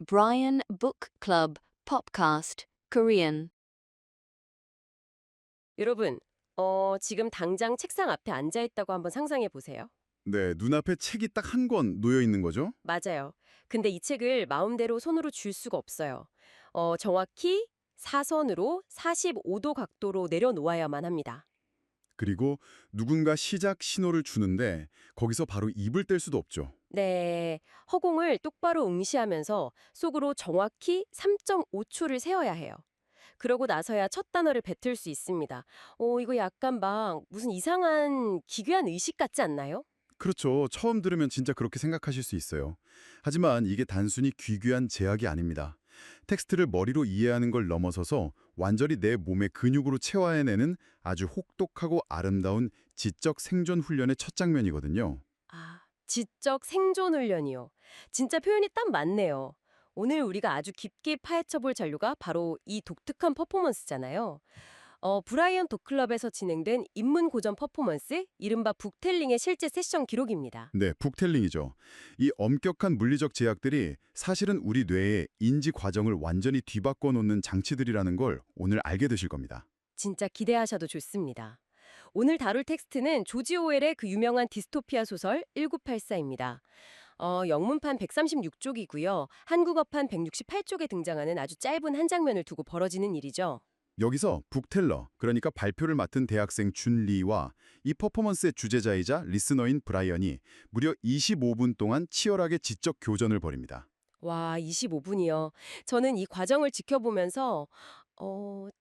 Brian Book Club podcast Korean. 여러분, 지금 당장 책상 앞에 앉아 있다고 한번 상상해 보세요. 네, 눈앞에 책이 딱 한 권 놓여 있는 거죠? 맞아요. 근데 이 책을 마음대로 손으로 줄 수가 없어요. 정확히 사선으로 45도 각도로 내려놓아야만 합니다. 그리고 누군가 시작 신호를 주는데 거기서 바로 입을 뗄 수도 없죠. 네, 허공을 똑바로 응시하면서 속으로 정확히 3.5초를 세어야 해요. 그러고 나서야 첫 단어를 뱉을 수 있습니다. 이거 약간 막 무슨 이상한 기괴한 의식 같지 않나요? 그렇죠. 처음 들으면 진짜 그렇게 생각하실 수 있어요. 하지만 이게 단순히 귀귀한 제약이 아닙니다. 텍스트를 머리로 이해하는 걸 넘어서서 완전히 내 몸의 근육으로 체화해내는 아주 혹독하고 아름다운 지적 생존 훈련의 첫 장면이거든요. 아, 지적 생존 훈련이요. 진짜 표현이 딱 맞네요. 오늘 우리가 아주 깊게 파헤쳐볼 자료가 바로 이 독특한 퍼포먼스잖아요. 브라이언 북 클럽에서 진행된 인문고전 퍼포먼스, 이른바 북텔링의 실제 세션 기록입니다. 네, 북텔링이죠. 이 엄격한 물리적 제약들이 사실은 우리 뇌의 인지 과정을 완전히 뒤바꿔 놓는 장치들이라는 걸 오늘 알게 되실 겁니다. 진짜 기대하셔도 좋습니다. 오늘 다룰 텍스트는 조지 오웰의 그 유명한 디스토피아 소설 1984입니다. 영문판 136쪽이고요. 한국어판 168쪽에 등장하는 아주 짧은 한 장면을 두고 벌어지는 일이죠. 여기서 북텔러, 그러니까 발표를 맡은 대학생 준리와 이 퍼포먼스의 주제자이자 리스너인 브라이언이 무려 25분 동안 치열하게 지적 교전을 벌입니다. 와, 25분이요. 저는 이 과정을 지켜보면서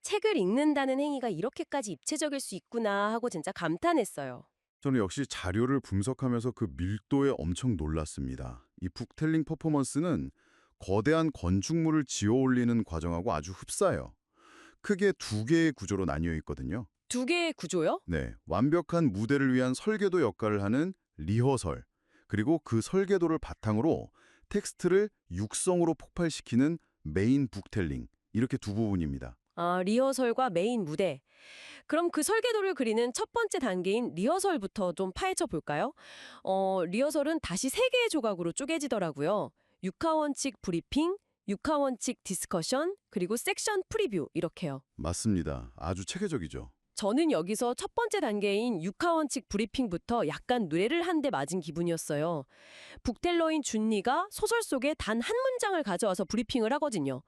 책을 읽는다는 행위가 이렇게까지 입체적일 수 있구나 하고 진짜 감탄했어요. 저는 역시 자료를 분석하면서 그 밀도에 엄청 놀랐습니다. 이 북텔링 퍼포먼스는 거대한 건축물을 지어 올리는 과정하고 아주 흡사해요. 크게 두 개의 구조로 나뉘어 있거든요. 두 개의 구조요? 네, 완벽한 무대를 위한 설계도 역할을 하는 리허설, 그리고 그 설계도를 바탕으로 텍스트를 육성으로 폭발시키는 메인 북텔링, 이렇게 두 부분입니다. 아, 리허설과 메인 무대. 그럼 그 설계도를 그리는 첫 번째 단계인 리허설부터 좀 파헤쳐 볼까요? 리허설은 다시 세 개의 조각으로 쪼개지더라고요. 육하원칙 브리핑, 육하원칙 디스커션, 그리고 섹션 프리뷰 이렇게요. 맞습니다. 아주 체계적이죠. 저는 여기서 첫 번째 단계인 육하원칙 브리핑부터 약간 뇌를 한 대 맞은 기분이었어요. 북텔러인 준리가 소설 속에 단 한 문장을 가져와서 브리핑을 하거든요.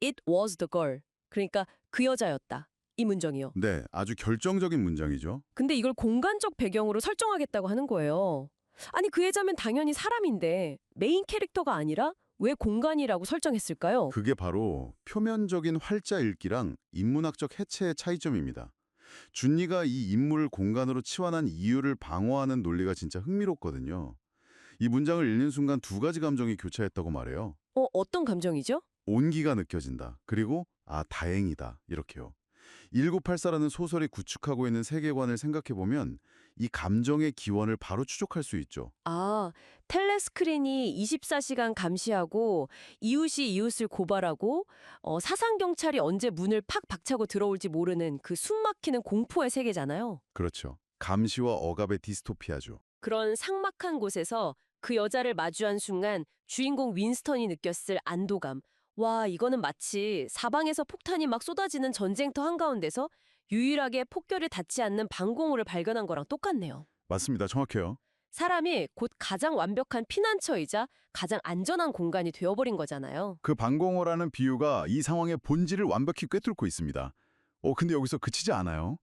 It was the girl. 그러니까 그 여자였다. 이 문장이요. 네, 아주 결정적인 문장이죠. 근데 이걸 공간적 배경으로 설정하겠다고 하는 거예요. 아니 그 여자면 당연히 사람인데 메인 캐릭터가 아니라 왜 공간이라고 설정했을까요? 그게 바로 표면적인 활자 읽기랑 인문학적 해체의 차이점입니다. 준리가 이 인물을 공간으로 치환한 이유를 방어하는 논리가 진짜 흥미롭거든요. 이 문장을 읽는 순간 두 가지 감정이 교차했다고 말해요. 어떤 감정이죠? 온기가 느껴진다. 그리고 다행이다. 이렇게요. 1984라는 소설이 구축하고 있는 세계관을 생각해보면 이 감정의 기원을 바로 추적할 수 있죠. 아, 텔레스크린이 24시간 감시하고 이웃이 이웃을 고발하고 사상경찰이 언제 문을 팍 박차고 들어올지 모르는 그 숨막히는 공포의 세계잖아요. 그렇죠. 감시와 억압의 디스토피아죠. 그런 삭막한 곳에서 그 여자를 마주한 순간 주인공 윈스턴이 느꼈을 안도감. 와, 이거는 마치 사방에서 폭탄이 막 쏟아지는 전쟁터 한가운데서 유일하게 폭결을 닿지 않는 방공호를 발견한 거랑 똑같네요. 맞습니다. 정확해요. 사람이 곧 가장 완벽한 피난처이자 가장 안전한 공간이 되어버린 거잖아요. 그 방공호라는 비유가 이 상황의 본질을 완벽히 꿰뚫고 있습니다. 근데 여기서 그치지 않아요.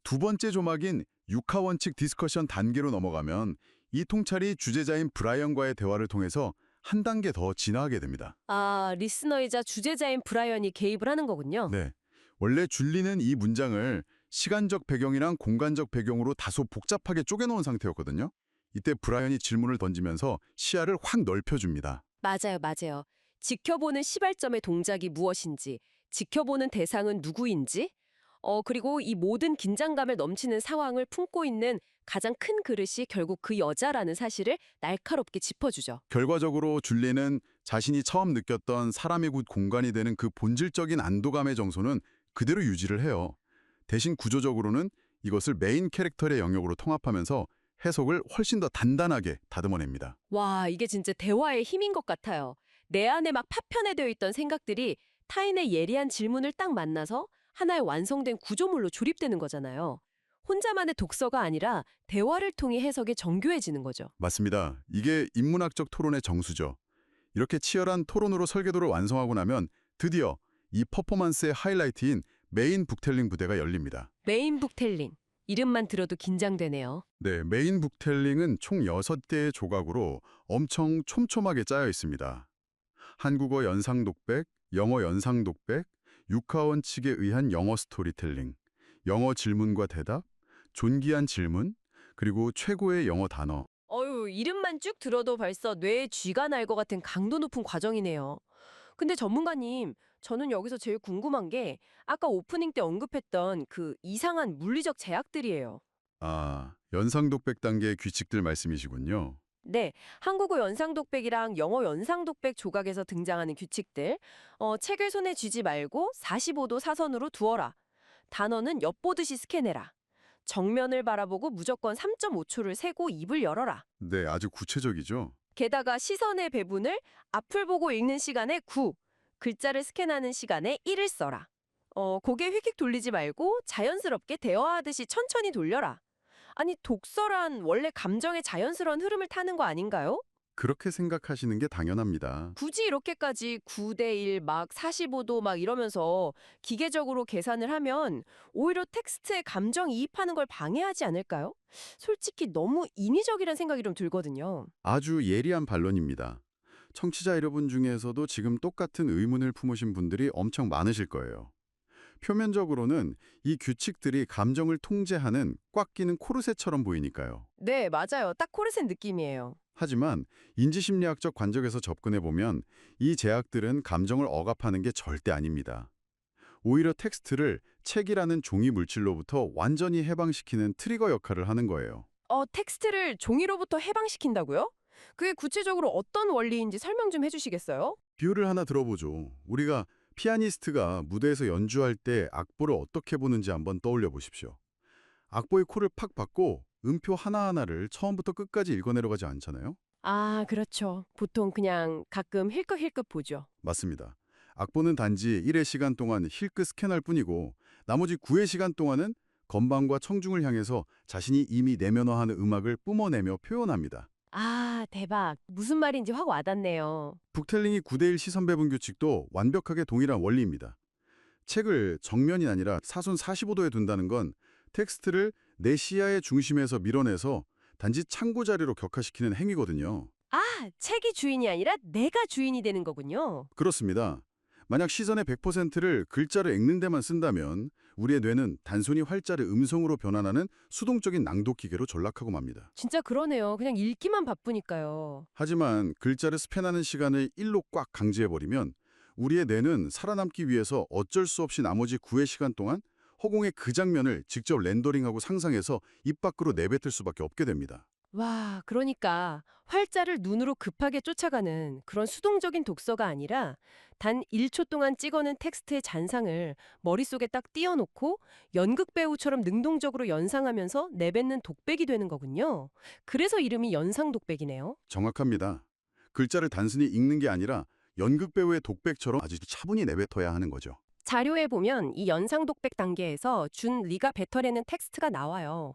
두 번째 조막인 육하원칙 디스커션 단계로 넘어가면 이 통찰이 주제자인 브라이언과의 대화를 통해서 한 단계 더 진화하게 됩니다. 아, 리스너이자 주제자인 브라이언이 개입을 하는 거군요. 네, 원래 줄리는 이 문장을 시간적 배경이랑 공간적 배경으로 다소 복잡하게 쪼개놓은 상태였거든요. 이때 브라이언이 질문을 던지면서 시야를 확 넓혀줍니다. 맞아요, 맞아요. 지켜보는 시발점의 동작이 무엇인지, 지켜보는 대상은 누구인지, 그리고 이 모든 긴장감을 넘치는 상황을 품고 있는 가장 큰 그릇이 결국 그 여자라는 사실을 날카롭게 짚어주죠. 결과적으로 줄리는 자신이 처음 느꼈던 사람이 곧 공간이 되는 그 본질적인 안도감의 정서는 그대로 유지를 해요. 대신 구조적으로는 이것을 메인 캐릭터의 영역으로 통합하면서 해석을 훨씬 더 단단하게 다듬어냅니다. 와, 이게 진짜 대화의 힘인 것 같아요. 내 안에 막 파편화되어 있던 생각들이 타인의 예리한 질문을 딱 만나서 하나의 완성된 구조물로 조립되는 거잖아요. 혼자만의 독서가 아니라 대화를 통해 해석이 정교해지는 거죠. 맞습니다. 이게 인문학적 토론의 정수죠. 이렇게 치열한 토론으로 설계도를 완성하고 나면 드디어 이 퍼포먼스의 하이라이트인 메인 북텔링 부대가 열립니다. 메인 북텔링. 이름만 들어도 긴장되네요. 네, 메인 북텔링은 총 6개의 조각으로 엄청 촘촘하게 짜여 있습니다. 한국어 연상 독백, 영어 연상 독백, 육하원칙에 의한 영어 스토리텔링, 영어 질문과 대답, 존귀한 질문, 그리고 최고의 영어 단어. 이름만 쭉 들어도 벌써 뇌에 쥐가 날 것 같은 강도 높은 과정이네요. 근데 전문가님, 저는 여기서 제일 궁금한 게 아까 오프닝 때 언급했던 그 이상한 물리적 제약들이에요. 연상 독백 단계의 규칙들 말씀이시군요. 네, 한국어 연상독백이랑 영어 연상독백 조각에서 등장하는 규칙들. 책을 손에 쥐지 말고 45도 사선으로 두어라. 단어는 엿보듯이 스캔해라. 정면을 바라보고 무조건 3.5초를 세고 입을 열어라. 네, 아주 구체적이죠. 게다가 시선의 배분을 앞을 보고 읽는 시간에 9, 글자를 스캔하는 시간에 1을 써라. 고개 휙휙 돌리지 말고 자연스럽게 대화하듯이 천천히 돌려라. 아니, 독서란 원래 감정의 자연스러운 흐름을 타는 거 아닌가요? 그렇게 생각하시는 게 당연합니다. 굳이 이렇게까지 9대1 막 45도 막 이러면서 기계적으로 계산을 하면 오히려 텍스트에 감정이입하는 걸 방해하지 않을까요? 솔직히 너무 인위적이란 생각이 좀 들거든요. 아주 예리한 반론입니다. 청취자 여러분 중에서도 지금 똑같은 의문을 품으신 분들이 엄청 많으실 거예요. 표면적으로는 이 규칙들이 감정을 통제하는 꽉 끼는 코르셋처럼 보이니까요. 네, 맞아요. 딱 코르셋 느낌이에요. 하지만 인지심리학적 관점에서 접근해보면 이 제약들은 감정을 억압하는 게 절대 아닙니다. 오히려 텍스트를 책이라는 종이 물질로부터 완전히 해방시키는 트리거 역할을 하는 거예요. 텍스트를 종이로부터 해방시킨다고요? 그게 구체적으로 어떤 원리인지 설명 좀 해주시겠어요? 비유를 하나 들어보죠. 우리가 피아니스트가 무대에서 연주할 때 악보를 어떻게 보는지 한번 떠올려 보십시오. 악보의 코를 팍 박고 음표 하나하나를 처음부터 끝까지 읽어내려가지 않잖아요? 그렇죠. 보통 그냥 가끔 힐끗힐끗 보죠. 맞습니다. 악보는 단지 1의 시간 동안 힐끗 스캔할 뿐이고 나머지 9의 시간 동안은 건반과 청중을 향해서 자신이 이미 내면화하는 음악을 뿜어내며 표현합니다. 대박. 무슨 말인지 확 와닿네요. 북텔링이 9대1 시선 배분 규칙도 완벽하게 동일한 원리입니다. 책을 정면이 아니라 사선 45도에 둔다는 건 텍스트를 내 시야의 중심에서 밀어내서 단지 참고 자료로 격화시키는 행위거든요. 책이 주인이 아니라 내가 주인이 되는 거군요. 그렇습니다. 만약 시선의 100%를 글자를 읽는 데만 쓴다면 우리의 뇌는 단순히 활자를 음성으로 변환하는 수동적인 낭독 기계로 전락하고 맙니다. 진짜 그러네요. 그냥 읽기만 바쁘니까요. 하지만 글자를 스캔하는 시간을 1로 꽉 강제해버리면 우리의 뇌는 살아남기 위해서 어쩔 수 없이 나머지 9의 시간 동안 허공의 그 장면을 직접 렌더링하고 상상해서 입 밖으로 내뱉을 수밖에 없게 됩니다. 와, 그러니까 활자를 눈으로 급하게 쫓아가는 그런 수동적인 독서가 아니라 단 1초 동안 찍어낸 텍스트의 잔상을 머릿속에 딱 띄워놓고 연극 배우처럼 능동적으로 연상하면서 내뱉는 독백이 되는 거군요. 그래서 이름이 연상독백이네요. 정확합니다. 글자를 단순히 읽는 게 아니라 연극 배우의 독백처럼 아주 차분히 내뱉어야 하는 거죠. 자료에 보면 이 연상독백 단계에서 준 리가 뱉어내는 텍스트가 나와요.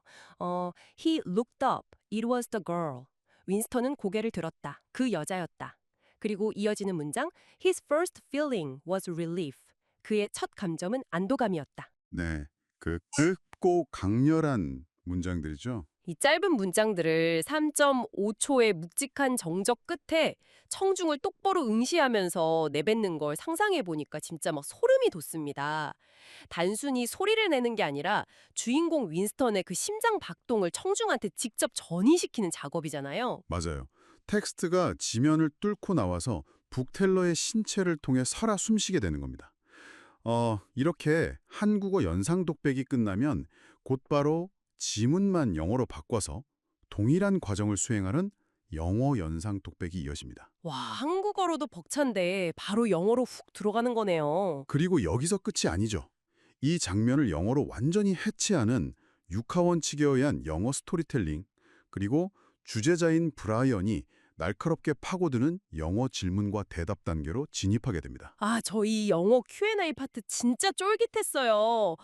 He looked up. It was the girl. 윈스턴은 고개를 들었다. 그 여자였다. 그리고 이어지는 문장 His first feeling was relief. 그의 첫 감정은 안도감이었다. 네, 그 깊고 강렬한 문장들이죠. 이 짧은 문장들을 3.5초의 묵직한 정적 끝에 청중을 똑바로 응시하면서 내뱉는 걸 상상해 보니까 진짜 막 소름이 돋습니다. 단순히 소리를 내는 게 아니라 주인공 윈스턴의 그 심장 박동을 청중한테 직접 전이시키는 작업이잖아요. 맞아요. 텍스트가 지면을 뚫고 나와서 북텔러의 신체를 통해 살아 숨쉬게 되는 겁니다. 이렇게 한국어 연상 독백이 끝나면 곧바로 지문만 영어로 바꿔서 동일한 과정을 수행하는 영어 연상 독백이 이어집니다. 와, 한국어로도 벅찬데 바로 영어로 훅 들어가는 거네요. 그리고 여기서 끝이 아니죠. 이 장면을 영어로 완전히 해체하는 육하원칙에 의한 영어 스토리텔링, 그리고 주제자인 브라이언이 날카롭게 파고드는 영어 질문과 대답 단계로 진입하게 됩니다. 저 이 영어 Q&A 파트 진짜 쫄깃했어요.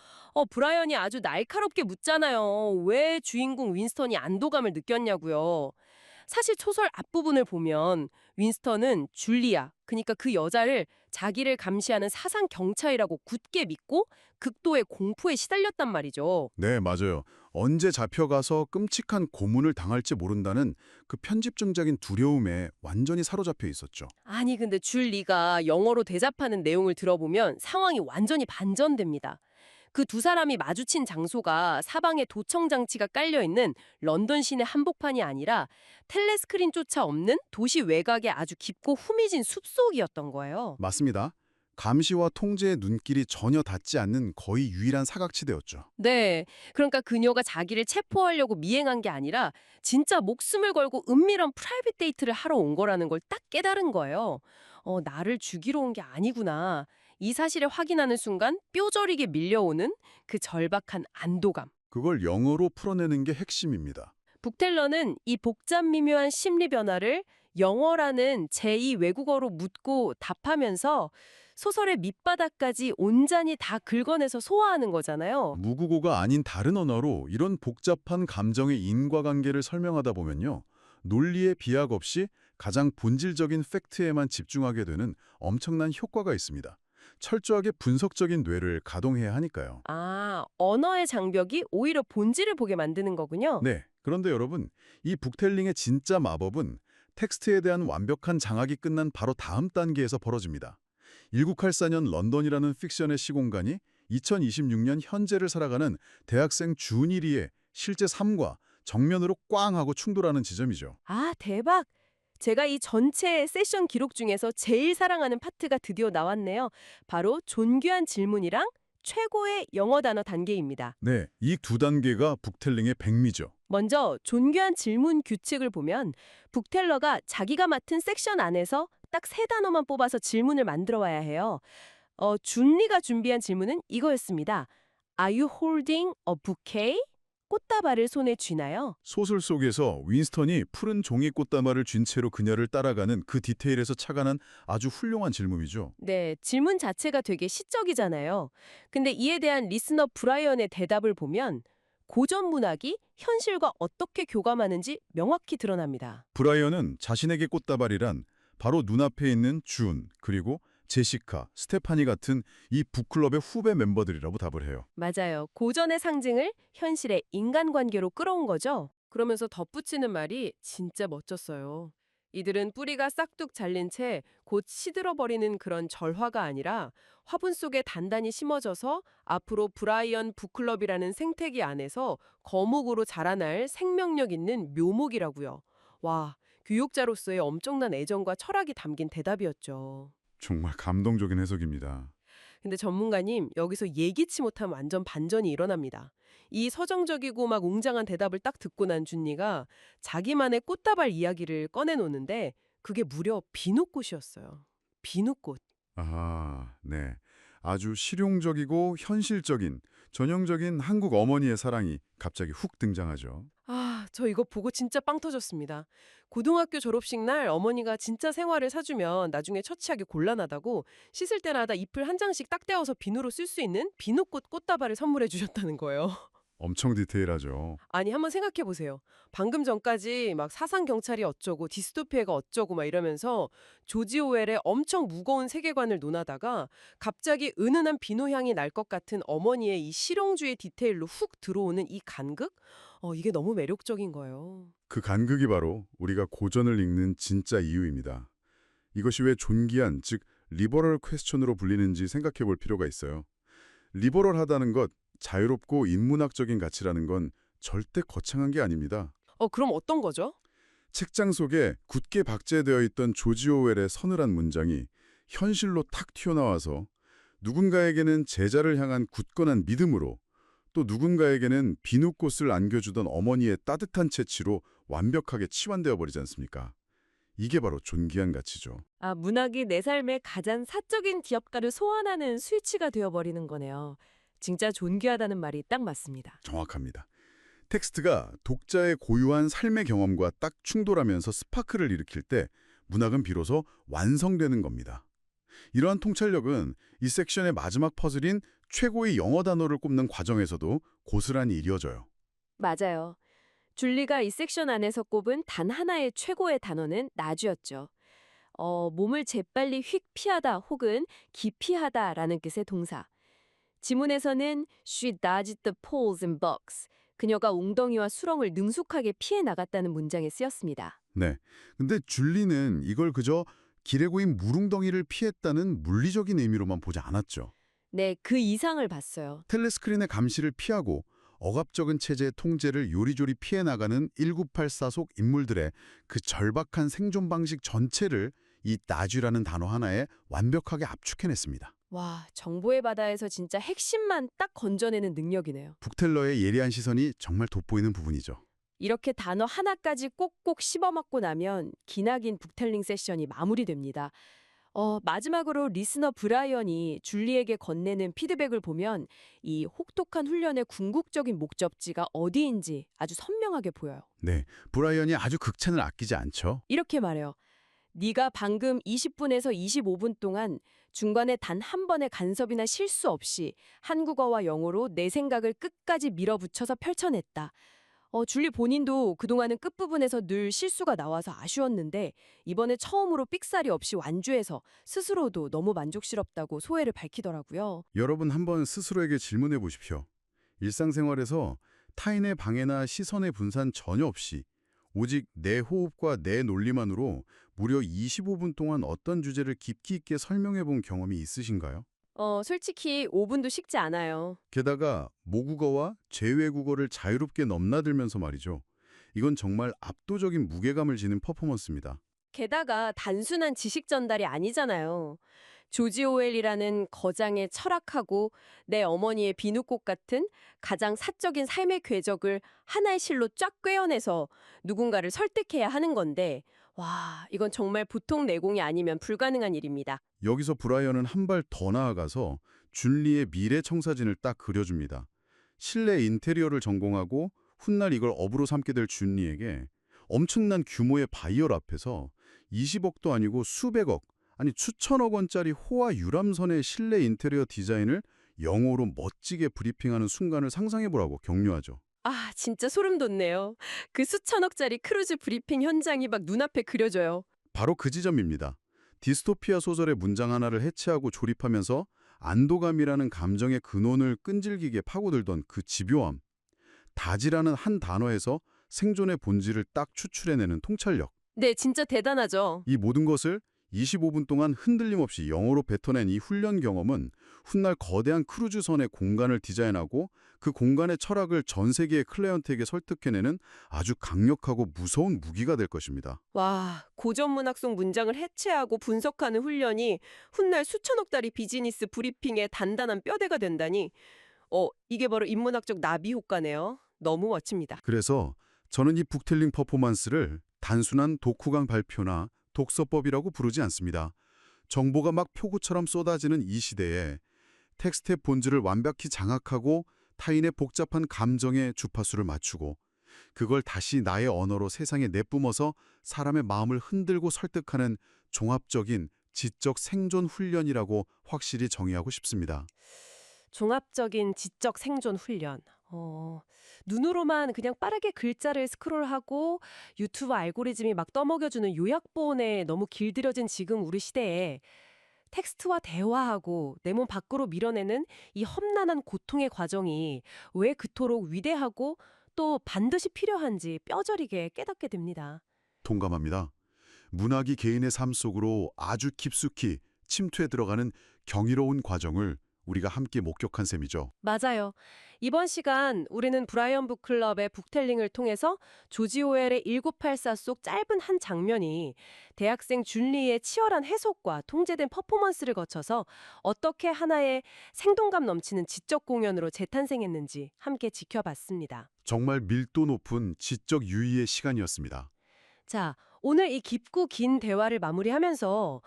브라이언이 아주 날카롭게 묻잖아요. 왜 주인공 윈스턴이 안도감을 느꼈냐고요. 사실 소설 앞부분을 보면 윈스턴은 줄리아, 그러니까 그 여자를 자기를 감시하는 사상 경찰이라고 굳게 믿고 극도의 공포에 시달렸단 말이죠. 네, 맞아요. 언제 잡혀가서 끔찍한 고문을 당할지 모른다는 그 편집증적인 두려움에 완전히 사로잡혀 있었죠. 아니 근데 줄리가 영어로 대답하는 내용을 들어보면 상황이 완전히 반전됩니다. 그 두 사람이 마주친 장소가 사방에 도청 장치가 깔려있는 런던 시내 한복판이 아니라 텔레스크린조차 없는 도시 외곽의 아주 깊고 후미진 숲속이었던 거예요. 맞습니다. 감시와 통제의 눈길이 전혀 닿지 않는 거의 유일한 사각지대였죠. 네, 그러니까 그녀가 자기를 체포하려고 미행한 게 아니라 진짜 목숨을 걸고 은밀한 프라이빗 데이트를 하러 온 거라는 걸 딱 깨달은 거예요. 나를 죽이러 온 게 아니구나. 이 사실을 확인하는 순간 뼈저리게 밀려오는 그 절박한 안도감. 그걸 영어로 풀어내는 게 핵심입니다. 북텔러는 이 복잡 미묘한 심리 변화를 영어라는 제2 외국어로 묻고 답하면서 소설의 밑바닥까지 온전히 다 긁어내서 소화하는 거잖아요. 무국어가 아닌 다른 언어로 이런 복잡한 감정의 인과관계를 설명하다 보면요. 논리의 비약 없이 가장 본질적인 팩트에만 집중하게 되는 엄청난 효과가 있습니다. 철저하게 분석적인 뇌를 가동해야 하니까요. 언어의 장벽이 오히려 본질을 보게 만드는 거군요. 네, 그런데 여러분, 이 북텔링의 진짜 마법은 텍스트에 대한 완벽한 장악이 끝난 바로 다음 단계에서 벌어집니다. 1984년 런던이라는 픽션의 시공간이 2026년 현재를 살아가는 대학생 준일이의 실제 삶과 정면으로 꽝 하고 충돌하는 지점이죠. 대박! 제가 이 전체 세션 기록 중에서 제일 사랑하는 파트가 드디어 나왔네요. 바로 존귀한 질문이랑 최고의 영어 단어 단계입니다. 네, 이 두 단계가 북텔링의 백미죠. 먼저 존귀한 질문 규칙을 보면 북텔러가 자기가 맡은 섹션 안에서 딱 세 단어만 뽑아서 질문을 만들어 와야 해요. 준리가 준비한 질문은 이거였습니다. Are you holding a bouquet? 꽃다발을 손에 쥐나요? 소설 속에서 윈스턴이 푸른 종이 꽃다발을 쥔 채로 그녀를 따라가는 그 디테일에서 착안한 아주 훌륭한 질문이죠. 네, 질문 자체가 되게 시적이잖아요. 근데 이에 대한 리스너 브라이언의 대답을 보면 고전 문학이 현실과 어떻게 교감하는지 명확히 드러납니다. 브라이언은 자신에게 꽃다발이란 바로 눈앞에 있는 준, 그리고 제시카, 스테파니 같은 이 북클럽의 후배 멤버들이라고 답을 해요. 맞아요. 고전의 상징을 현실의 인간관계로 끌어온 거죠. 그러면서 덧붙이는 말이 진짜 멋졌어요. 이들은 뿌리가 싹둑 잘린 채 곧 시들어버리는 그런 절화가 아니라 화분 속에 단단히 심어져서 앞으로 브라이언 북클럽이라는 생태계 안에서 거목으로 자라날 생명력 있는 묘목이라고요. 와, 교육자로서의 엄청난 애정과 철학이 담긴 대답이었죠. 정말 감동적인 해석입니다. 근데 전문가님, 여기서 예기치 못한 완전 반전이 일어납니다. 이 서정적이고 막 웅장한 대답을 딱 듣고 난 준니가 자기만의 꽃다발 이야기를 꺼내놓는데 그게 무려 비누꽃이었어요. 비누꽃. 네. 아주 실용적이고 현실적인, 전형적인 한국 어머니의 사랑이 갑자기 훅 등장하죠. 저 이거 보고 진짜 빵 터졌습니다. 고등학교 졸업식 날 어머니가 진짜 생활을 사주면 나중에 처치하기 곤란하다고 씻을 때마다 잎을 한 장씩 딱 떼어서 비누로 쓸 수 있는 비누꽃 꽃다발을 선물해 주셨다는 거예요. 엄청 디테일하죠. 아니 한번 생각해 보세요. 방금 전까지 막 사상 경찰이 어쩌고 디스토피아가 어쩌고 막 이러면서 조지 오웰의 엄청 무거운 세계관을 논하다가 갑자기 은은한 비누 향이 날 것 같은 어머니의 이 실용주의 디테일로 훅 들어오는 이 간극? 이게 너무 매력적인 거예요. 그 간극이 바로 우리가 고전을 읽는 진짜 이유입니다. 이것이 왜 존귀한, 즉 리버럴 퀘스천으로 불리는지 생각해 볼 필요가 있어요. 리버럴하다는 것, 자유롭고 인문학적인 가치라는 건 절대 거창한 게 아닙니다. 그럼 어떤 거죠? 책장 속에 굳게 박제되어 있던 조지 오웰의 서늘한 문장이 현실로 탁 튀어나와서 누군가에게는 제자를 향한 굳건한 믿음으로, 또 누군가에게는 비누꽃을 안겨주던 어머니의 따뜻한 채취로 완벽하게 치환되어 버리지 않습니까? 이게 바로 존귀한 가치죠. 문학이 내 삶의 가장 사적인 기업가를 소환하는 스위치가 되어버리는 거네요. 진짜 존귀하다는 말이 딱 맞습니다. 정확합니다. 텍스트가 독자의 고유한 삶의 경험과 딱 충돌하면서 스파크를 일으킬 때 문학은 비로소 완성되는 겁니다. 이러한 통찰력은 이 섹션의 마지막 퍼즐인 최고의 영어 단어를 꼽는 과정에서도 고스란히 이루어져요. 맞아요. 줄리가 이 섹션 안에서 꼽은 단 하나의 최고의 단어는 나주였죠. 몸을 재빨리 휙 피하다 혹은 기피하다라는 뜻의 동사. 지문에서는 She dodged the poles and bugs. 그녀가 웅덩이와 수렁을 능숙하게 피해 나갔다는 문장에 쓰였습니다. 네. 근데 줄리는 이걸 그저 길에 고인 물웅덩이를 피했다는 물리적인 의미로만 보지 않았죠. 네, 그 이상을 봤어요. 텔레스크린의 감시를 피하고 억압적인 체제의 통제를 요리조리 피해 나가는 1984 속 인물들의 그 절박한 생존 방식 전체를 이 나주라는 단어 하나에 완벽하게 압축해냈습니다. 와, 정보의 바다에서 진짜 핵심만 딱 건져내는 능력이네요. 북텔러의 예리한 시선이 정말 돋보이는 부분이죠. 이렇게 단어 하나까지 꼭꼭 씹어먹고 나면 기나긴 북텔링 세션이 마무리됩니다. 마지막으로 리스너 브라이언이 줄리에게 건네는 피드백을 보면 이 혹독한 훈련의 궁극적인 목적지가 어디인지 아주 선명하게 보여요. 네, 브라이언이 아주 극찬을 아끼지 않죠. 이렇게 말해요. 네가 방금 20분에서 25분 동안 중간에 단 한 번의 간섭이나 실수 없이 한국어와 영어로 내 생각을 끝까지 밀어붙여서 펼쳐냈다. 줄리 본인도 그동안은 끝부분에서 늘 실수가 나와서 아쉬웠는데 이번에 처음으로 삑사리 없이 완주해서 스스로도 너무 만족스럽다고 소회를 밝히더라고요. 여러분 한번 스스로에게 질문해 보십시오. 일상생활에서 타인의 방해나 시선의 분산 전혀 없이 오직 내 호흡과 내 논리만으로 무려 25분 동안 어떤 주제를 깊이 있게 설명해 본 경험이 있으신가요? 솔직히 5분도 식지 않아요. 게다가 모국어와 재외국어를 자유롭게 넘나들면서 말이죠. 이건 정말 압도적인 무게감을 지닌 퍼포먼스입니다. 게다가 단순한 지식 전달이 아니잖아요. 조지 오웰이라는 거장의 철학하고 내 어머니의 비누꽃 같은 가장 사적인 삶의 궤적을 하나의 실로 쫙 꿰어내서 누군가를 설득해야 하는 건데 와, 이건 정말 보통 내공이 아니면 불가능한 일입니다. 여기서 브라이언은 한 발 더 나아가서 줄리의 미래 청사진을 딱 그려줍니다. 실내 인테리어를 전공하고 훗날 이걸 업으로 삼게 될 줄리에게 엄청난 규모의 바이얼 앞에서 20억도 아니고 수백억, 아니 수천억 원짜리 호화 유람선의 실내 인테리어 디자인을 영어로 멋지게 브리핑하는 순간을 상상해보라고 격려하죠. 아, 진짜 소름 돋네요. 그 수천억짜리 크루즈 브리핑 현장이 막 눈앞에 그려져요. 바로 그 지점입니다. 디스토피아 소설의 문장 하나를 해체하고 조립하면서 안도감이라는 감정의 근원을 끈질기게 파고들던 그 집요함. 다지라는 한 단어에서 생존의 본질을 딱 추출해내는 통찰력. 네, 진짜 대단하죠. 이 모든 것을 25분 동안 흔들림 없이 영어로 뱉어낸 이 훈련 경험은 훗날 거대한 크루즈선의 공간을 디자인하고 그 공간의 철학을 전 세계의 클라이언트에게 설득해내는 아주 강력하고 무서운 무기가 될 것입니다. 와, 고전 문학 속 문장을 해체하고 분석하는 훈련이 훗날 수천억짜리 비즈니스 브리핑의 단단한 뼈대가 된다니. 이게 바로 인문학적 나비 효과네요. 너무 멋집니다. 그래서 저는 이 북텔링 퍼포먼스를 단순한 독후감 발표나 독서법이라고 부르지 않습니다. 정보가 막 표구처럼 쏟아지는 이 시대에 텍스트의 본질을 완벽히 장악하고 타인의 복잡한 감정에 주파수를 맞추고 그걸 다시 나의 언어로 세상에 내뿜어서 사람의 마음을 흔들고 설득하는 종합적인 지적 생존 훈련이라고 확실히 정의하고 싶습니다. 종합적인 지적 생존 훈련. 눈으로만 그냥 빠르게 글자를 스크롤하고 유튜브 알고리즘이 막 떠먹여주는 요약본에 너무 길들여진 지금 우리 시대에 텍스트와 대화하고 내 몸 밖으로 밀어내는 이 험난한 고통의 과정이 왜 그토록 위대하고 또 반드시 필요한지 뼈저리게 깨닫게 됩니다. 동감합니다. 문학이 개인의 삶 속으로 아주 깊숙이 침투해 들어가는 경이로운 과정을 우리가 함께 목격한 셈이죠. 맞아요. 이번 시간 우리는 브라이언 북클럽의 북텔링을 통해서 조지 오웰의 1984 속 짧은 한 장면이 대학생 줄리의 치열한 해석과 통제된 퍼포먼스를 거쳐서 어떻게 하나의 생동감 넘치는 지적 공연으로 재탄생했는지 함께 지켜봤습니다. 정말 밀도 높은 지적 유의의 시간이었습니다. 자, 오늘 이 깊고 긴 대화를 마무리하면서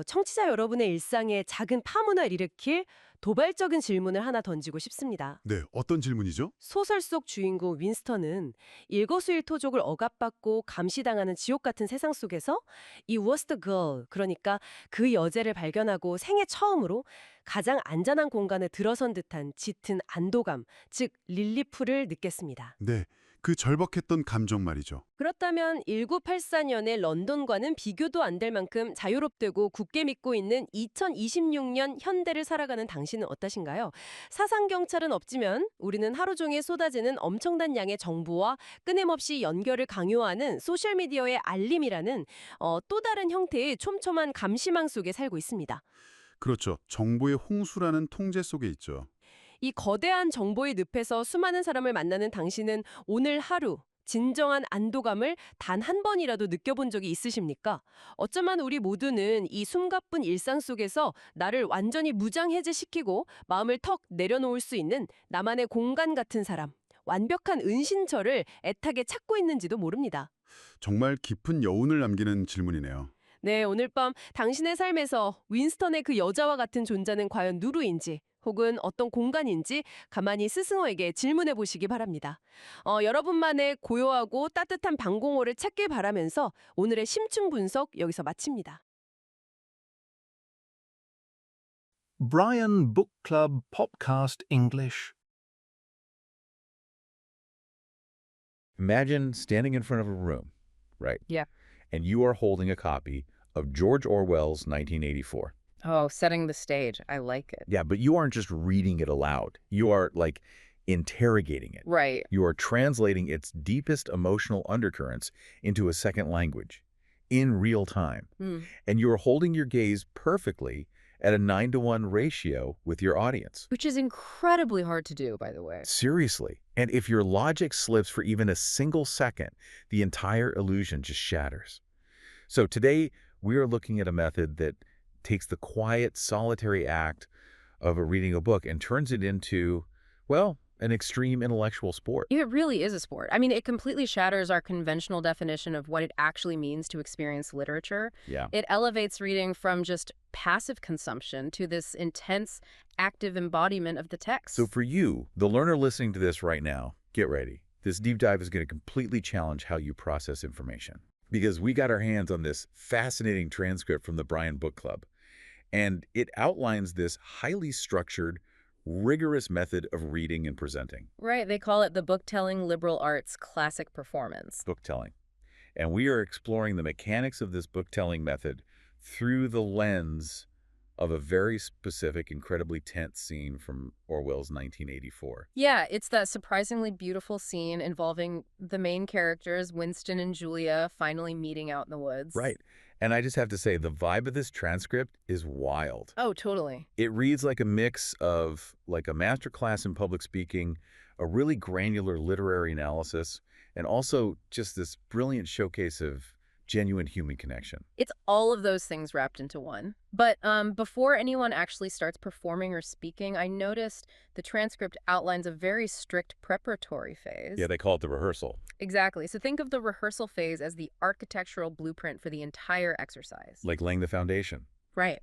청취자 여러분의 일상에 작은 파문을 일으킬 도발적인 질문을 하나 던지고 싶습니다. 네, 어떤 질문이죠? 소설 속 주인공 윈스턴은 일거수일투족을 억압받고 감시당하는 지옥 같은 세상 속에서 이 was the girl, 그러니까 그 여자를 발견하고 생애 처음으로 가장 안전한 공간에 들어선 듯한 짙은 안도감, 즉 릴리프를 느꼈습니다. 네, 그 절박했던 감정 말이죠. 그렇다면 1984년의 런던과는 비교도 안 될 만큼 자유롭되고 굳게 믿고 있는 2026년 현대를 살아가는 당신은 어떠신가요? 사상경찰은 없지만 우리는 하루 종일 쏟아지는 엄청난 양의 정보와 끊임없이 연결을 강요하는 소셜미디어의 알림이라는 또 다른 형태의 촘촘한 감시망 속에 살고 있습니다. 그렇죠. 정보의 홍수라는 통제 속에 있죠. 이 거대한 정보의 늪에서 수많은 사람을 만나는 당신은 오늘 하루 진정한 안도감을 단 한 번이라도 느껴본 적이 있으십니까? 어쩌면 우리 모두는 이 숨가쁜 일상 속에서 나를 완전히 무장해제시키고 마음을 턱 내려놓을 수 있는 나만의 공간 같은 사람, 완벽한 은신처를 애타게 찾고 있는지도 모릅니다. 정말 깊은 여운을 남기는 질문이네요. 네, 오늘 밤 당신의 삶에서 윈스턴의 그 여자와 같은 존재는 과연 누구인지 혹은 어떤 공간인지 가만히 스승어에게 질문해 보시기 바랍니다. 여러분만의 고요하고 따뜻한 방공호를 찾길 바라면서 오늘의 심층 분석 여기서 마칩니다. Brian Book Club Podcast English. Imagine standing in front of a room, right? Yeah. And you are holding a copy of George Orwell's 1984. Oh, setting the stage. I like it. Yeah, but you aren't just reading it aloud. You are, like, interrogating it. Right. You are translating its deepest emotional undercurrents into a second language in real time. And you are holding your gaze perfectly at a 9-to-1 ratio with your audience. Which is incredibly hard to do, by the way. Seriously. And if your logic slips for even a single second, the entire illusion just shatters. So today, we are looking at a method that takes the quiet, solitary act of reading a book and turns it into, well, an extreme intellectual sport. It really is a sport. I mean, it completely shatters our conventional definition of what it actually means to experience literature. Yeah. It elevates reading from just passive consumption to this intense, active embodiment of the text. So for you, the learner listening to this right now, get ready. This deep dive is going to completely challenge how you process information. Because we got our hands on this fascinating transcript from the Brian Book Club. And it outlines this highly structured, rigorous method of reading and presenting. Right. They call it the book-telling liberal arts classic performance. Book-telling. And we are exploring the mechanics of this book-telling method through the lens of a very specific, incredibly tense scene from Orwell's 1984. Yeah, it's that surprisingly beautiful scene involving the main characters, Winston and Julia, finally meeting out in the woods. Right. And I just have to say, the vibe of this transcript is wild. Oh, totally. It reads like a mix of like a masterclass in public speaking, a really granular literary analysis, and also just this brilliant showcase of genuine human connection. It's all of those things wrapped into one. But before anyone actually starts performing or speaking, I noticed the transcript outlines a very strict preparatory phase. Yeah, they call it the rehearsal. Exactly. So think of the rehearsal phase as the architectural blueprint for the entire exercise. Like laying the foundation. Right.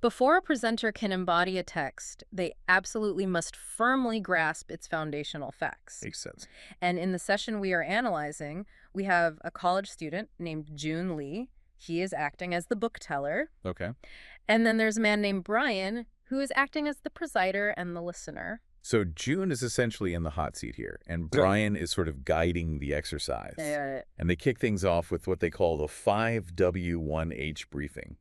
Before a presenter can embody a text, they absolutely must firmly grasp its foundational facts. Makes sense. And in the session we are analyzing, we have a college student named June Lee. He is acting as the book teller. Okay. And then there's a man named Brian, who is acting as the presider and the listener. So June is essentially in the hot seat here, and Brian is sort of guiding the exercise. And they kick things off with what they call the 5W1H briefing,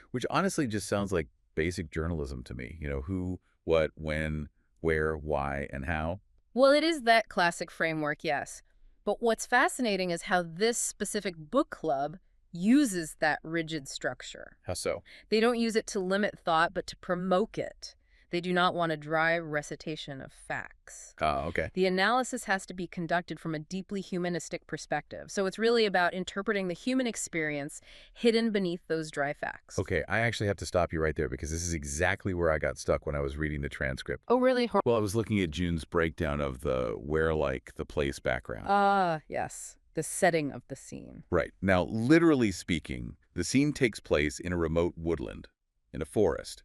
which honestly just sounds like basic journalism to me. You know, who, what, when, where, why, and how. Well, it is that classic framework, yes. But what's fascinating is how this specific book club uses that rigid structure. How so? They don't use it to limit thought, but to provoke it. They do not want a dry recitation of facts. Oh, okay. The analysis has to be conducted from a deeply humanistic perspective. So it's really about interpreting the human experience hidden beneath those dry facts. Okay, I actually have to stop you right there because this is exactly where I got stuck when I was reading the transcript. Oh, really? Well, I was looking at June's breakdown of the where, like, the place background. Yes. the setting of the scene. Right. Now, literally speaking, the scene takes place in a remote woodland, in a forest.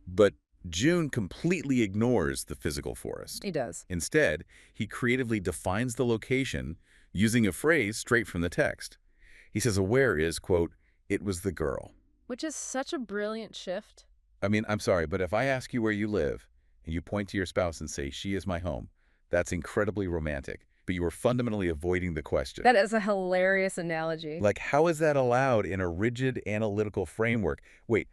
But June completely ignores the physical forest. He does. Instead, he creatively defines the location using a phrase straight from the text. He says a where is, quote, "It was the girl." Which is such a brilliant shift. I mean, I'm sorry, but if I ask you where you live, and you point to your spouse and say, "She is my home," that's incredibly romantic. But you are fundamentally avoiding the question. That is a hilarious analogy. Like, how is that allowed in a rigid analytical framework? Wait,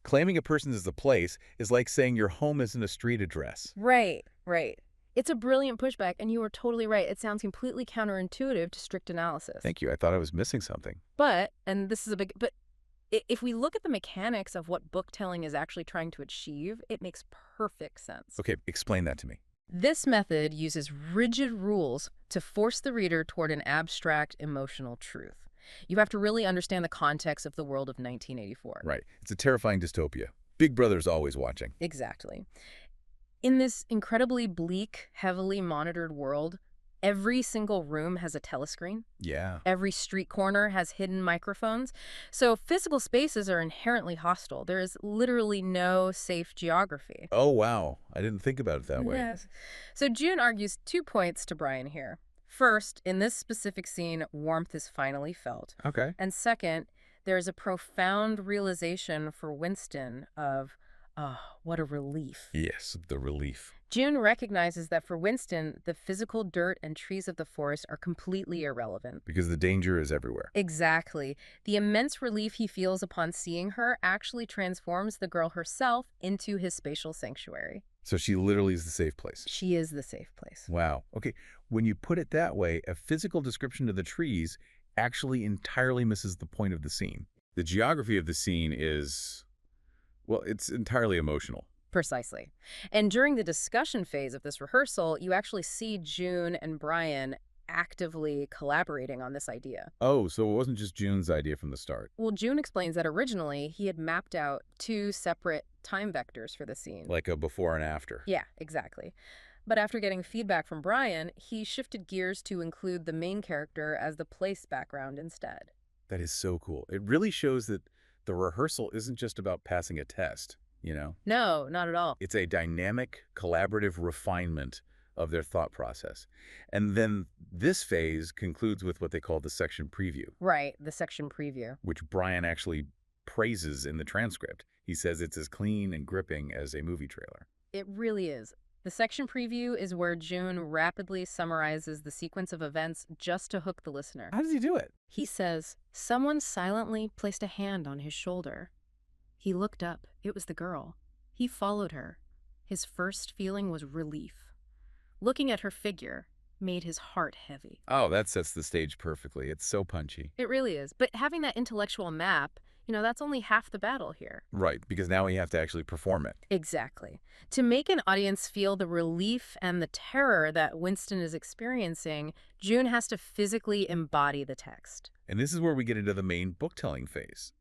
claiming a person is the place is like saying your home isn't a street address. Right, right. It's a brilliant pushback, and you are totally right. It sounds completely counterintuitive to strict analysis. Thank you. I thought I was missing something. But, and this is a big, but if we look at the mechanics of what book telling is actually trying to achieve, it makes perfect sense. Okay, explain that to me. This method uses rigid rules to force the reader toward an abstract emotional truth. You have to really understand the context of the world of 1984. Right. It's a terrifying dystopia. Big Brother's always watching. Exactly. In this incredibly bleak, heavily monitored world, every single room has a telescreen. Yeah. Every street corner has hidden microphones. So physical spaces are inherently hostile. There is literally no safe geography. Oh, wow. I didn't think about it that way. Yes. So June argues 2 points to Brian here. First, in this specific scene, warmth is finally felt. Okay. And second, there is a profound realization for Winston of, what a relief. Yes, the relief. June recognizes that for Winston, the physical dirt and trees of the forest are completely irrelevant. Because the danger is everywhere. Exactly. The immense relief he feels upon seeing her actually transforms the girl herself into his spatial sanctuary. So she literally is the safe place. She is the safe place. Wow. Okay, when you put it that way, a physical description of the trees actually entirely misses the point of the scene. The geography of the scene is, well, it's entirely emotional. Precisely. And during the discussion phase of this rehearsal, you actually see June and Brian actively collaborating on this idea. Oh, so it wasn't just June's idea from the start. Well, June explains that originally he had mapped out 2 separate time vectors for the scene. Like a before and after. Yeah, exactly. But after getting feedback from Brian, he shifted gears to include the main character as the place background instead. That is so cool. It really shows that the rehearsal isn't just about passing a test, you know? No, not at all. It's a dynamic, collaborative refinement of their thought process. And then this phase concludes with what they call the section preview. Right, the section preview. Which Brian actually praises in the transcript. He says it's as clean and gripping as a movie trailer. It really is. The section preview is where June rapidly summarizes the sequence of events just to hook the listener. How does he do it? He says, "Someone silently placed a hand on his shoulder. He looked up. It was the girl. He followed her. His first feeling was relief. Looking at her figure made his heart heavy." Oh, that sets the stage perfectly. It's so punchy. It really is. But having that intellectual map, that's only half the battle here. Right, because now we have to actually perform it. Exactly. To make an audience feel the relief and the terror that Winston is experiencing, June has to physically embody the text. And this is where we get into the main book-telling phase,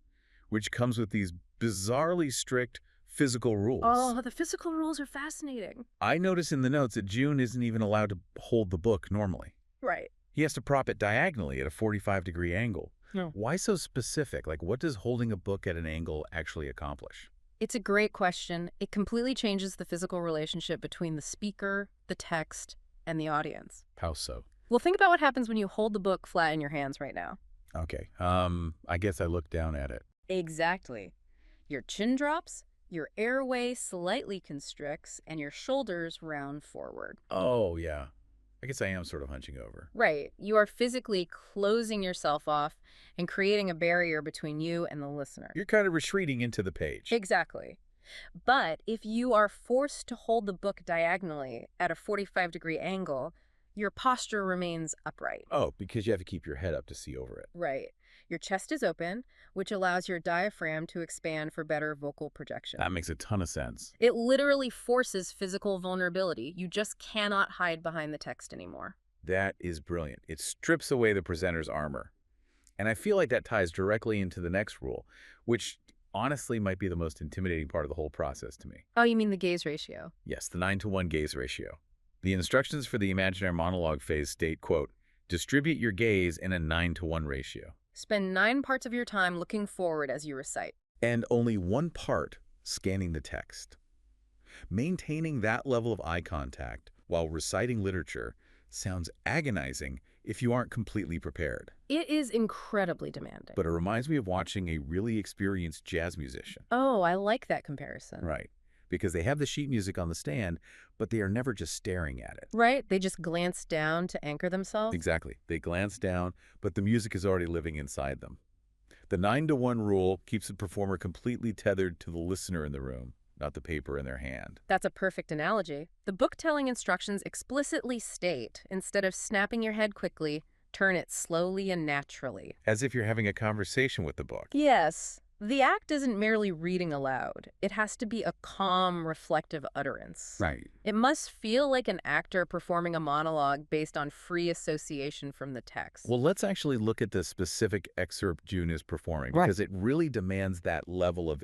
which comes with these bizarrely strict physical rules. Oh, the physical rules are fascinating. I notice in the notes that June isn't even allowed to hold the book normally. Right. He has to prop it diagonally at a 45-degree angle. No. Why so specific? Like, what does holding a book at an angle actually accomplish? It's a great question. It completely changes the physical relationship between the speaker, the text, and the audience. How so? Well, think about what happens when you hold the book flat in your hands right now. Okay, I guess I look down at it. Exactly. Your chin drops, your airway slightly constricts, and your shoulders round forward. Oh, yeah. I guess I am sort of hunching over. Right. You are physically closing yourself off and creating a barrier between you and the listener. You're kind of retreating into the page. Exactly. But if you are forced to hold the book diagonally at a 45-degree angle, your posture remains upright. Oh, because you have to keep your head up to see over it. Right. Your chest is open, which allows your diaphragm to expand for better vocal projection. That makes a ton of sense. It literally forces physical vulnerability. You just cannot hide behind the text anymore. That is brilliant. It strips away the presenter's armor. And I feel like that ties directly into the next rule, which honestly might be the most intimidating part of the whole process to me. Oh, you mean the gaze ratio? Yes, the 9-to-1 gaze ratio. The instructions for the imaginary monologue phase state, quote, Distribute your gaze in a 9-to-1 ratio. Spend 9 parts of your time looking forward as you recite. And only 1 part scanning the text. Maintaining that level of eye contact while reciting literature sounds agonizing if you aren't completely prepared. It is incredibly demanding. But it reminds me of watching a really experienced jazz musician. Oh, I like that comparison. Right. Because they have the sheet music on the stand, but they are never just staring at it. Right? They just glance down to anchor themselves? Exactly. They glance down, but the music is already living inside them. The 9-to-1 rule keeps the performer completely tethered to the listener in the room, not the paper in their hand. That's a perfect analogy. The book-telling instructions explicitly state, instead of snapping your head quickly, turn it slowly and naturally. As if you're having a conversation with the book. Yes. The act isn't merely reading aloud. It has to be a calm, reflective utterance. Right. It must feel like an actor performing a monologue based on free association from the text. Well, let's actually look at the specific excerpt June is performing, because it really demands that level of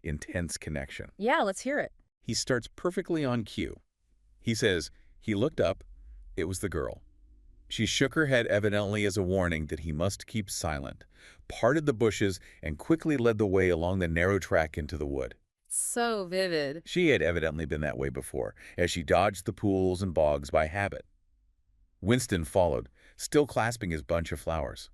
intense connection. Yeah, let's hear it. He starts perfectly on cue. He says, he looked up. It was the girl. She shook her head evidently as a warning that he must keep silent, parted the bushes, and quickly led the way along the narrow track into the wood. So vivid. She had evidently been that way before, as she dodged the pools and bogs by habit. Winston followed, still clasping his bunch of flowers.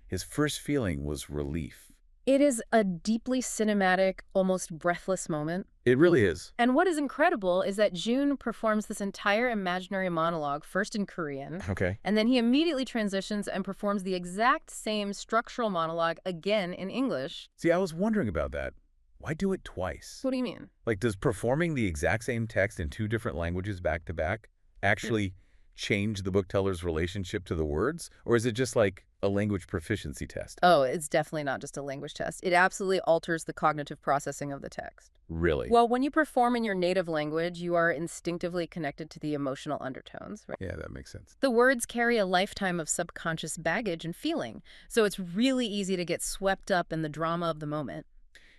His first feeling was relief. It is a deeply cinematic, almost breathless moment. It really is. And what is incredible is that June performs this entire imaginary monologue first in Korean, Okay. and then he immediately transitions and performs the exact same structural monologue again in English. See, I was wondering about that. Why do it twice? What do you mean? Like, does performing the exact same text in 2 different languages back to back actually change the bookteller's relationship to the words? Or is it just like a language proficiency test? Oh, it's definitely not just a language test. It absolutely alters the cognitive processing of the text. Really? Well, when you perform in your native language, you are instinctively connected to the emotional undertones, right? Yeah, that makes sense. The words carry a lifetime of subconscious baggage and feeling, so it's really easy to get swept up in the drama of the moment.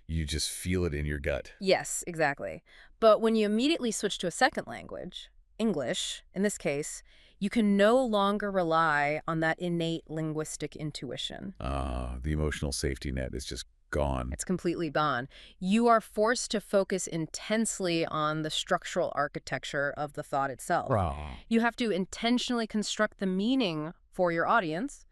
You just feel it in your gut. Yes, exactly. But when you immediately switch to a second language, English, in this case, you can no longer rely on that innate linguistic intuition. The emotional safety net is just gone. It's completely gone. You are forced to focus intensely on the structural architecture of the thought itself. You have to intentionally construct the meaning for your audience.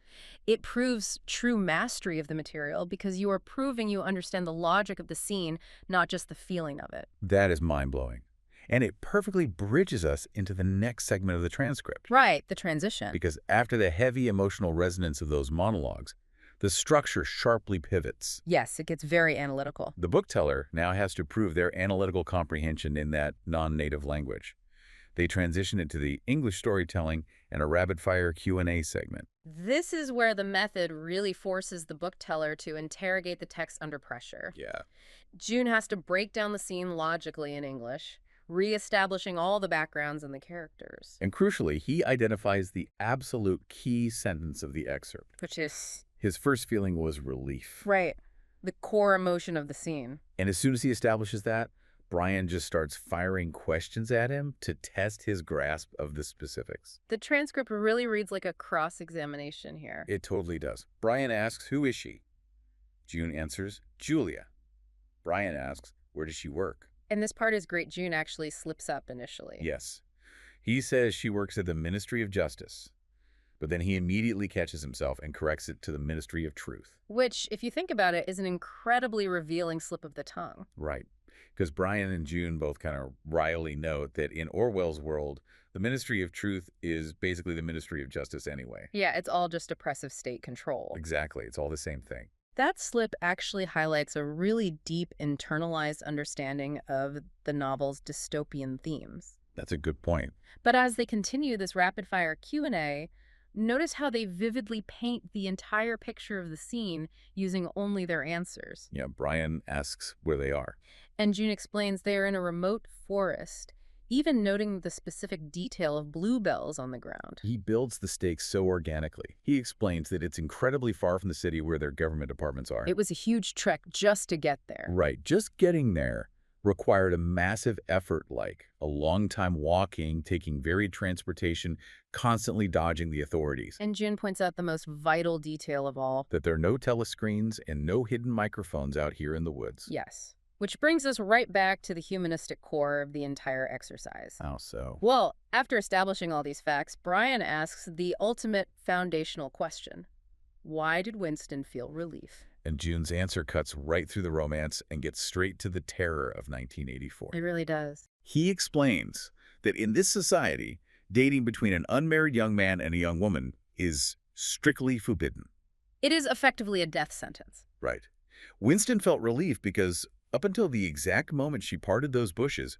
It proves true mastery of the material because you are proving you understand the logic of the scene, not just the feeling of it. That is mind-blowing. And it perfectly bridges us into the next segment of the transcript. Right, the transition. Because after the heavy emotional resonance of those monologues, the structure sharply pivots. Yes, it gets very analytical. The bookteller now has to prove their analytical comprehension in that non-native language. They transition into the English storytelling and a rapid-fire Q&A segment. This is where the method really forces the bookteller to interrogate the text under pressure. Yeah. June has to break down the scene logically in English, reestablishing all the backgrounds and the characters. And crucially, he identifies the absolute key sentence of the excerpt. Which is... His first feeling was relief. Right. The core emotion of the scene. And as soon as he establishes that, Brian just starts firing questions at him to test his grasp of the specifics. The transcript really reads like a cross-examination here. It totally does. Brian asks, who is she? June answers, Julia. Brian asks, where does she work? And this part is great. June actually slips up initially. Yes. He says she works at the Ministry of Justice. But then he immediately catches himself and corrects it to the Ministry of Truth. Which, if you think about it, is an incredibly revealing slip of the tongue. Right. Because Brian and June both kind of wryly note that in Orwell's world, the Ministry of Truth is basically the Ministry of Justice anyway. Yeah, it's all just oppressive state control. Exactly. It's all the same thing. That slip actually highlights a really deep internalized understanding of the novel's dystopian themes. That's a good point. But as they continue this rapid-fire Q&A, notice how they vividly paint the entire picture of the scene using only their answers. Yeah, Brian asks where they are. And June explains they are in a remote forest, even noting the specific detail of bluebells on the ground. He builds the stakes so organically. He explains that it's incredibly far from the city where their government departments are. It was a huge trek just to get there. Right, just getting there required a massive effort, like a long time walking, taking varied transportation, constantly dodging the authorities. And June points out the most vital detail of all. That there are no telescreens and no hidden microphones out here in the woods. Yes. Which brings us right back to the humanistic core of the entire exercise. How so? Well, after establishing all these facts, Brian asks the ultimate foundational question. Why did Winston feel relief? And June's answer cuts right through the romance and gets straight to the terror of 1984. It really does. He explains that in this society, dating between an unmarried young man and a young woman is strictly forbidden. It is effectively a death sentence. Right. Winston felt relief because up until the exact moment she parted those bushes,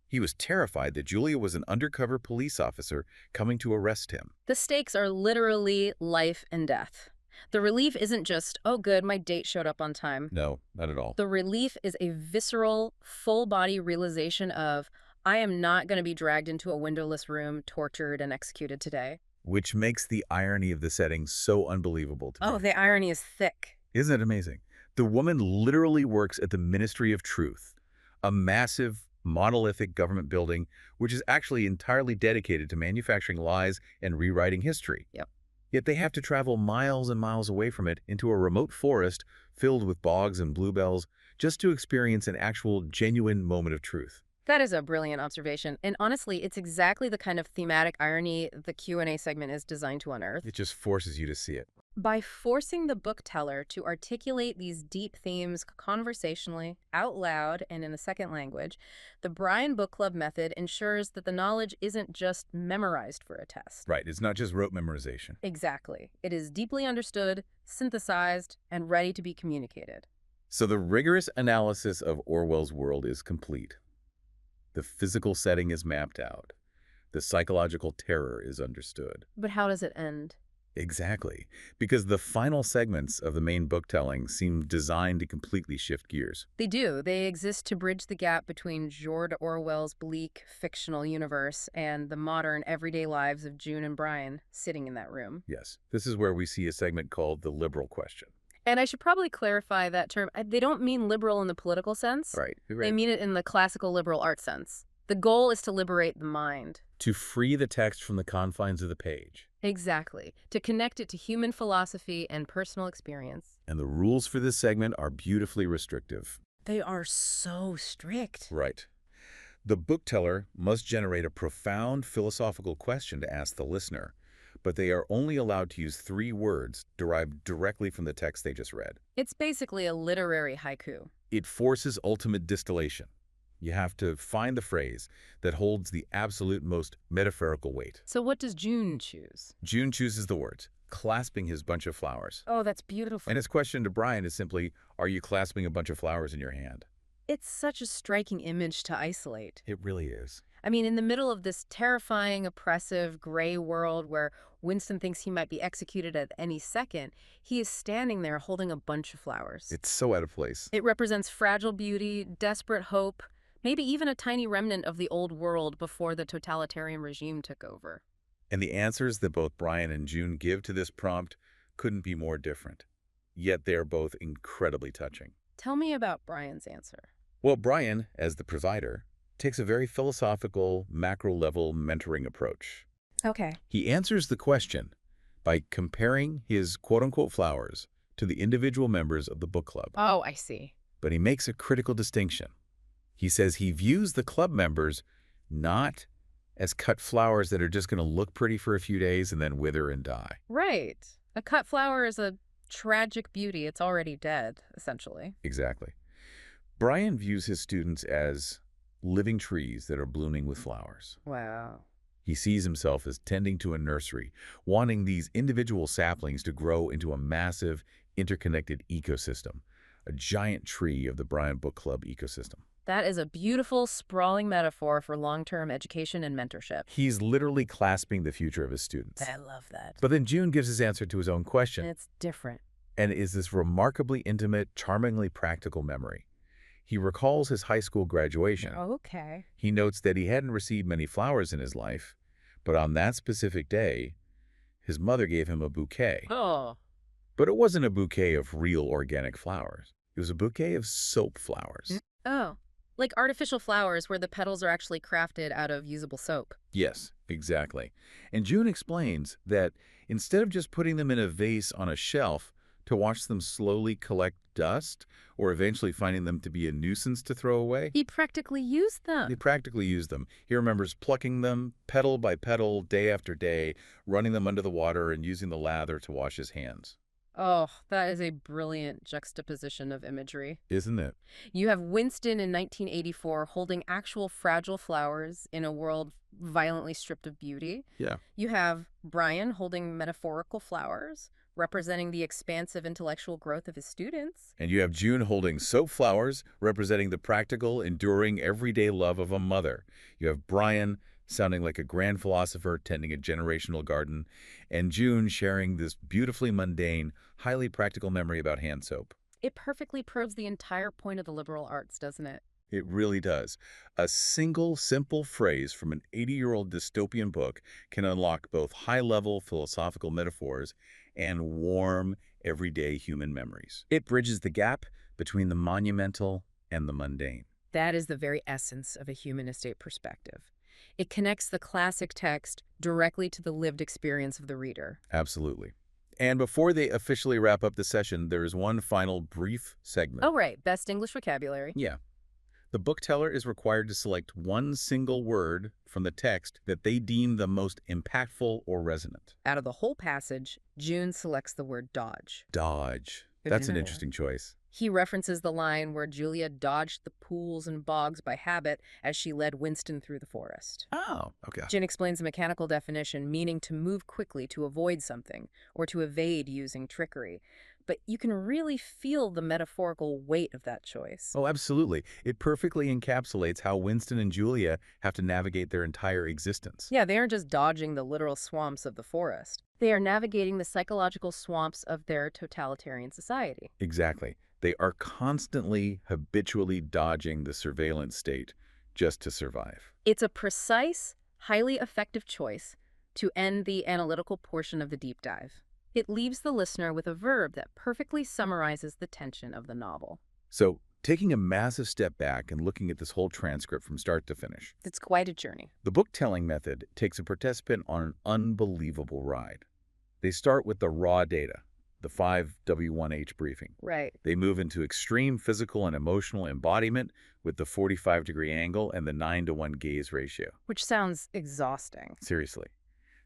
he was terrified that Julia was an undercover police officer coming to arrest him. The stakes are literally life and death. The relief isn't just, oh good, my date showed up on time. No, not at all. The relief is a visceral, full-body realization of, I am not going to be dragged into a windowless room, tortured, and executed today. Which makes the irony of the setting so unbelievable to me. Oh, the irony is thick. Isn't it amazing? The woman literally works at the Ministry of Truth, a massive, monolithic government building which is actually entirely dedicated to manufacturing lies and rewriting history. Yep. Yet they have to travel miles and miles away from it into a remote forest filled with bogs and bluebells just to experience an actual, genuine moment of truth. That is a brilliant observation. And honestly, it's exactly the kind of thematic irony the Q&A segment is designed to unearth. It just forces you to see it. By forcing the book teller to articulate these deep themes conversationally, out loud, and in a second language, the Brian Book Club method ensures that the knowledge isn't just memorized for a test. Right, it's not just rote memorization. Exactly. It is deeply understood, synthesized, and ready to be communicated. So the rigorous analysis of Orwell's world is complete. The physical setting is mapped out. The psychological terror is understood. But how does it end? Exactly, because the final segments of the main book telling seem designed to completely shift gears. They do. They exist to bridge the gap between George Orwell's bleak, fictional universe and the modern, everyday lives of June and Brian sitting in that room. Yes, this is where we see a segment called the liberal question. And I should probably clarify that term. They don't mean liberal in the political sense. Right. They mean it in the classical liberal arts sense. The goal is to liberate the mind. To free the text from the confines of the page. Exactly. To connect it to human philosophy and personal experience. And the rules for this segment are beautifully restrictive. They are so strict. Right. The book teller must generate a profound philosophical question to ask the listener, but they are only allowed to use 3 words derived directly from the text they just read. It's basically a literary haiku. It forces ultimate distillation. You have to find the phrase that holds the absolute most metaphorical weight. So what does June choose? June chooses the words, clasping his bunch of flowers. Oh, that's beautiful. And his question to Brian is simply, are you clasping a bunch of flowers in your hand? It's such a striking image to isolate. It really is. I mean, in the middle of this terrifying, oppressive, gray world where Winston thinks he might be executed at any second, he is standing there holding a bunch of flowers. It's so out of place. It represents fragile beauty, desperate hope, maybe even a tiny remnant of the old world before the totalitarian regime took over. And the answers that both Brian and June give to this prompt couldn't be more different. Yet they're both incredibly touching. Tell me about Brian's answer. Well, Brian, as the provider, takes a very philosophical, macro-level mentoring approach. Okay. He answers the question by comparing his quote-unquote flowers to the individual members of the book club. Oh, I see. But he makes a critical distinction. He says he views the club members not as cut flowers that are just going to look pretty for a few days and then wither and die. Right. A cut flower is a tragic beauty. It's already dead, essentially. Exactly. Brian views his students as living trees that are blooming with flowers. Wow. He sees himself as tending to a nursery, wanting these individual saplings to grow into a massive, interconnected ecosystem, a giant tree of the Brian Book Club ecosystem. That is a beautiful, sprawling metaphor for long-term education and mentorship. He's literally clasping the future of his students. I love that. But then June gives his answer to his own question. And it's different. And is this remarkably intimate, charmingly practical memory. He recalls his high school graduation. Okay. He notes that he hadn't received many flowers in his life, but on that specific day, his mother gave him a bouquet. Oh. But it wasn't a bouquet of real organic flowers. It was a bouquet of soap flowers. Oh. Like artificial flowers where the petals are actually crafted out of usable soap. Yes, exactly. And June explains that instead of just putting them in a vase on a shelf to watch them slowly collect dust or eventually finding them to be a nuisance to throw away, He practically used them. they practically use them. He remembers plucking them petal by petal, day after day, running them under the water and using the lather to wash his hands. Oh, that is a brilliant juxtaposition of imagery. Isn't it? You have Winston in 1984 holding actual fragile flowers in a world violently stripped of beauty. Yeah. You have Brian holding metaphorical flowers, representing the expansive intellectual growth of his students. And you have June holding soap flowers, representing the practical, enduring, everyday love of a mother. You have Brian sounding like a grand philosopher tending a generational garden, and June sharing this beautifully mundane, highly practical memory about hand soap. It perfectly proves the entire point of the liberal arts, doesn't it? It really does. A single, simple phrase from an 80-year-old dystopian book can unlock both high-level philosophical metaphors and warm, everyday human memories. It bridges the gap between the monumental and the mundane. That is the very essence of a humanistic perspective. It connects the classic text directly to the lived experience of the reader. Absolutely. And before they officially wrap up the session, there is one final brief segment. Oh, right. Best English vocabulary. Yeah. The book teller is required to select one single word from the text that they deem the most impactful or resonant. Out of the whole passage, June selects the word dodge. Dodge. That's an interesting choice. He references the line where Julia dodged the pools and bogs by habit as she led Winston through the forest. Oh, okay. June explains the mechanical definition, meaning to move quickly to avoid something or to evade using trickery. But you can really feel the metaphorical weight of that choice. Oh, absolutely. It perfectly encapsulates how Winston and Julia have to navigate their entire existence. Yeah, they aren't just dodging the literal swamps of the forest. They are navigating the psychological swamps of their totalitarian society. Exactly. They are constantly, habitually dodging the surveillance state just to survive. It's a precise, highly effective choice to end the analytical portion of the deep dive. It leaves the listener with a verb that perfectly summarizes the tension of the novel. So, taking a massive step back and looking at this whole transcript from start to finish, It's quite a journey. the book-telling method takes a participant on an unbelievable ride. They start with the raw data, the 5W1H briefing. Right. They move into extreme physical and emotional embodiment with the 45-degree angle and the 9-to-1 gaze ratio. Which sounds exhausting. Seriously.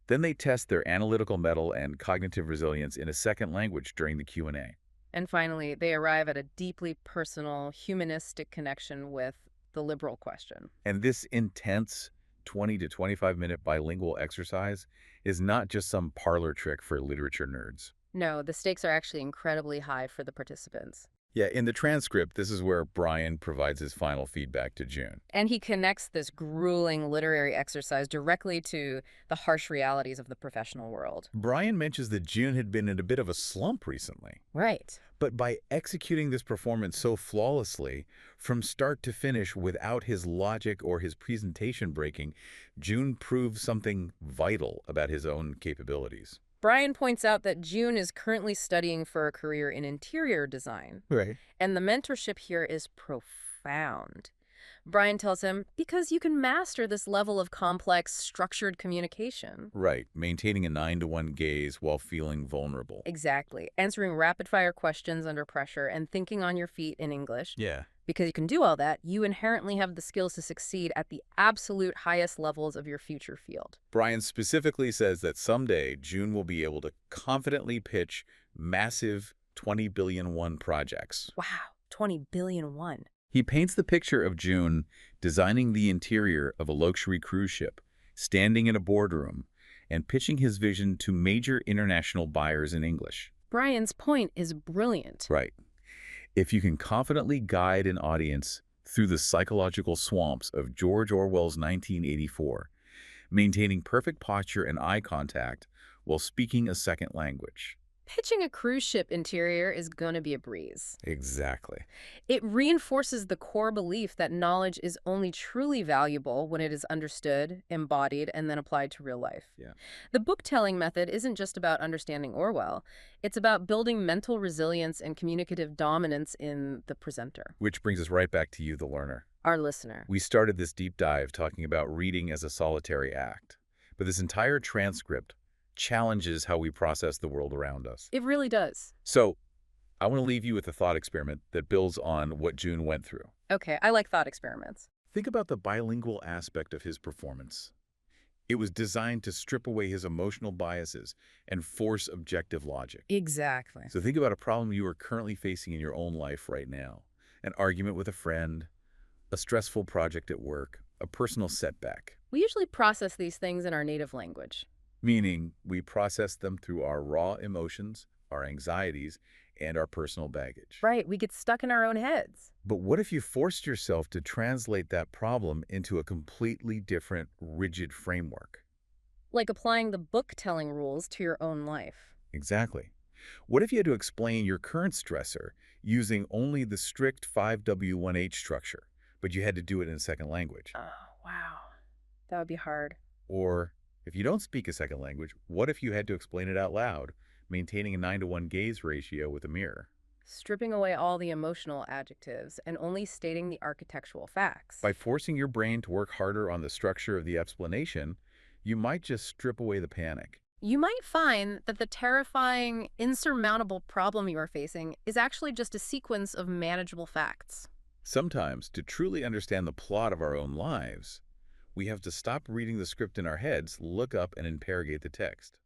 Then they test their analytical mettle and cognitive resilience in a second language during the Q&A. And finally, they arrive at a deeply personal, humanistic connection with the liberal question. And this intense 20 to 25-minute bilingual exercise is not just some parlor trick for literature nerds. No, the stakes are actually incredibly high for the participants. Yeah, in the transcript, this is where Brian provides his final feedback to June. And he connects this grueling literary exercise directly to the harsh realities of the professional world. Brian mentions that June had been in a bit of a slump recently. Right. But by executing this performance so flawlessly, from start to finish without his logic or his presentation breaking, June proves something vital about his own capabilities. Brian points out that June is currently studying for a career in interior design. Right. And the mentorship here is profound. Brian tells him, because you can master this level of complex, structured communication. Right. Maintaining a 9-to-1 gaze while feeling vulnerable. Exactly. Answering rapid-fire questions under pressure and thinking on your feet in English. Yeah. Because you can do all that, you inherently have the skills to succeed at the absolute highest levels of your future field. Brian specifically says that someday June will be able to confidently pitch massive 20 billion won projects. Wow, 20 billion won. He paints the picture of June designing the interior of a luxury cruise ship, standing in a boardroom, and pitching his vision to major international buyers in English. Brian's point is brilliant. Right. If you can confidently guide an audience through the psychological swamps of George Orwell's 1984, maintaining perfect posture and eye contact while speaking a second language. Pitching a cruise ship interior is going to be a breeze. Exactly. It reinforces the core belief that knowledge is only truly valuable when it is understood, embodied, and then applied to real life. Yeah. The book-telling method isn't just about understanding Orwell. It's about building mental resilience and communicative dominance in the presenter. Which brings us right back to you, the learner. our listener. We started this deep dive talking about reading as a solitary act, but this entire transcript challenges how we process the world around us. It really does. So, I want to leave you with a thought experiment that builds on what June went through. Okay, I like thought experiments. Think about the bilingual aspect of his performance. It was designed to strip away his emotional biases and force objective logic. Exactly. So think about a problem you are currently facing in your own life right now. An argument with a friend, a stressful project at work, a personal setback. We usually process these things in our native language. Meaning we process them through our raw emotions, our anxieties, and our personal baggage. Right, we get stuck in our own heads. But what if you forced yourself to translate that problem into a completely different, rigid framework? Like applying the book-telling rules to your own life. Exactly. What if you had to explain your current stressor using only the strict 5W1H structure, but you had to do it in a second language? Oh, wow. That would be hard. Or, if you don't speak a second language, what if you had to explain it out loud, maintaining a 9-to-1 gaze ratio with a mirror? Stripping away all the emotional adjectives and only stating the architectural facts. By forcing your brain to work harder on the structure of the explanation, you might just strip away the panic. You might find that the terrifying, insurmountable problem you are facing is actually just a sequence of manageable facts. Sometimes, to truly understand the plot of our own lives, we have to stop reading the script in our heads, look up, and interrogate the text.